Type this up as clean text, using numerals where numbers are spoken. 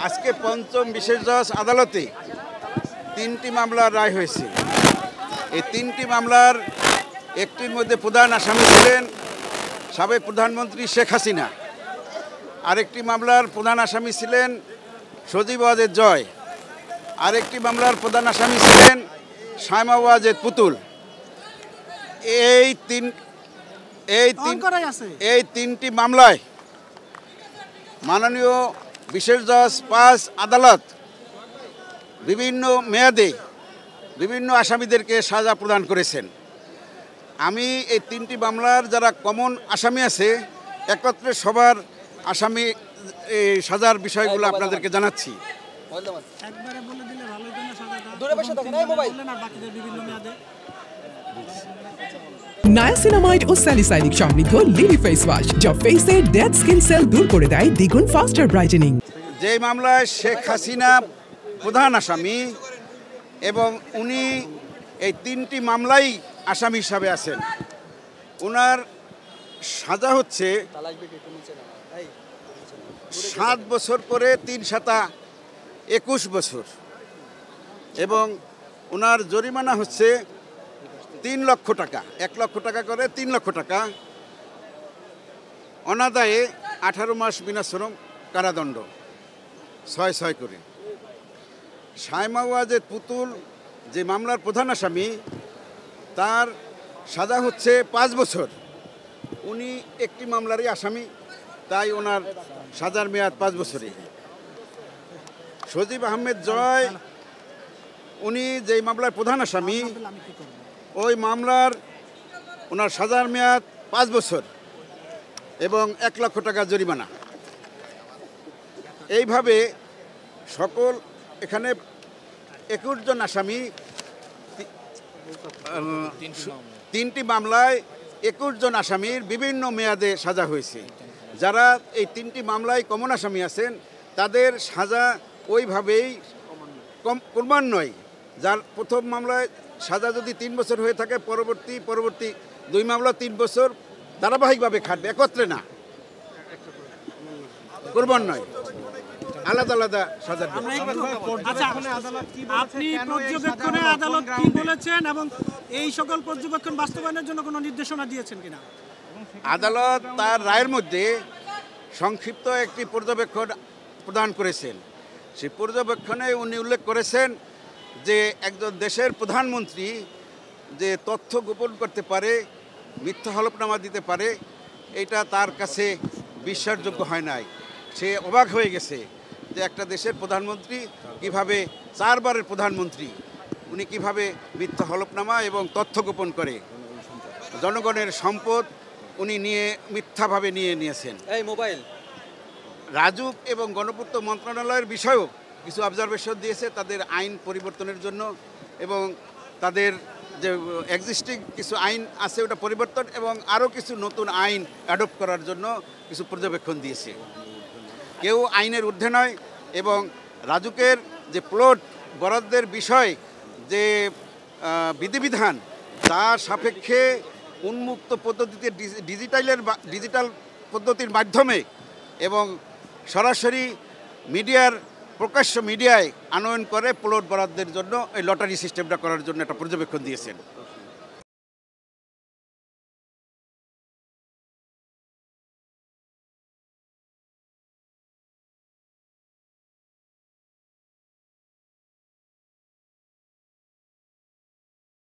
আজকে পঞ্চম বিশেষ জজ আদালতে ৩টি মামলার রায় হয়েছে। এই ৩টি মামলার একটির মধ্যে প্রধান আসামি ছিলেন সাবেক প্রধানমন্ত্রী শেখ হাসিনা, আরেকটি মামলার প্রধান আসামি ছিলেন সজীব ওয়াজেদ জয়, আরেকটি মামলার প্রধান আসামি ছিলেন শায়মা ওয়াজেদ পুতুল। এই তিনটি মামলায় মাননীয় বিশেষ জজ ৫ আদালত বিভিন্ন মেয়াদে বিভিন্ন আসামিদেরকে সাজা প্রদান করেছেন। আমি এই ৩টি মামলার যারা কমন আসামি আছে একত্রে সবার আসামি সাজার বিষয়গুলো আপনাদেরকে জানাচ্ছি। নায়াসিনামাইড ও স্যালিসাইলিক সমৃদ্ধ লিলি ফেস ওয়াশ যা ফেসের ডেড স্কিন সেল দূর করে দেয় দ্বিগুণ ফাস্টার ব্রাইটেনিং। যে মামলায় শেখ হাসিনা প্রধান আসামি এবং উনি এই 3টি মামলাই আসামি হিসাবে আছেন, ওনার সাজা হচ্ছে 7 বছর করে 3 সাতা 21 বছর এবং ওনার জরিমানা হচ্ছে 3 লক্ষ টাকা, 1 লক্ষ টাকা করে 3 লক্ষ টাকা, অনাদায়ে 18 মাস বিনাশ্রম কারাদণ্ড 6 করে। শায়মা ওয়াজেদ পুতুল যে মামলার প্রধান আসামি তার সাজা হচ্ছে 5 বছর। উনি একটি মামলারই আসামি, তাই ওনার সাজার মেয়াদ 5 বছরই। সজীব আহমেদ জয় উনি যেই মামলার প্রধান আসামি ওই মামলার ওনার সাজার মেয়াদ 5 বছর এবং 1 লক্ষ টাকা জরিমানা। এইভাবে সকল এখানে 21 জন আসামি 3টি মামলায় 21 জন আসামির বিভিন্ন মেয়াদে সাজা হয়েছে। যারা এই 3টি মামলায় কমন আসামি আছেন তাদের সাজা ওইভাবেই ক্রমান্বয়ে, যার প্রথম মামলায় সাজা যদি 3 বছর হয়ে থাকে পরবর্তী 2 মামলা 3 বছর ধারাবাহিকভাবে খাটবে, একত্রে না, ক্রমান্বয়ে আলাদা আলাদা সাজা। আপনি পর্যবেক্ষণে আদালত কি বলেছেন এবং এই সকল পর্যবেক্ষণ বাস্তবায়নের জন্য কোনো নির্দেশনা দিয়েছেন কিনা? আদালত তার রায়ের মধ্যে সংক্ষিপ্ত একটি পর্যবেক্ষণ প্রদান করেছেন। সেই পর্যবেক্ষণে উনি উল্লেখ করেছেন যে একজন দেশের প্রধানমন্ত্রী যে তথ্য গোপন করতে পারে, মিথ্যা হলফনামা দিতে পারে, এটা তার কাছে বিশ্বাসযোগ্য হয় নাই। সে অবাক হয়ে গেছে যে একটা দেশের প্রধানমন্ত্রী কিভাবে 4 বারের প্রধানমন্ত্রী উনি কিভাবে মিথ্যা হলফনামা এবং তথ্য গোপন করে জনগণের সম্পদ উনি মিথ্যাভাবে নিয়েছেন। এই মোবাইল রাজুক এবং গণপূর্ত মন্ত্রণালয়ের বিষয়েও কিছু অবজারভেশন দিয়েছে তাদের আইন পরিবর্তনের জন্য এবং তাদের যে এক্সিস্টিং কিছু আইন আছে ওটা পরিবর্তন এবং আরও কিছু নতুন আইন অ্যাডপ্ট করার জন্য কিছু পর্যবেক্ষণ দিয়েছে। কেউ আইনের ঊর্ধ্বে নয় এবং রাজুকের যে প্লট বরাদ্দের বিষয় যে বিধিবিধান তার সাপেক্ষে উন্মুক্ত পদ্ধতিতে ডিজিটাল পদ্ধতির মাধ্যমে এবং সরাসরি প্রকাশ্য মিডিয়ায় আনয়ন করে প্লট বরাদ্দের জন্য এই লটারি সিস্টেমটা করার জন্য একটা পর্যবেক্ষণ দিয়েছেন।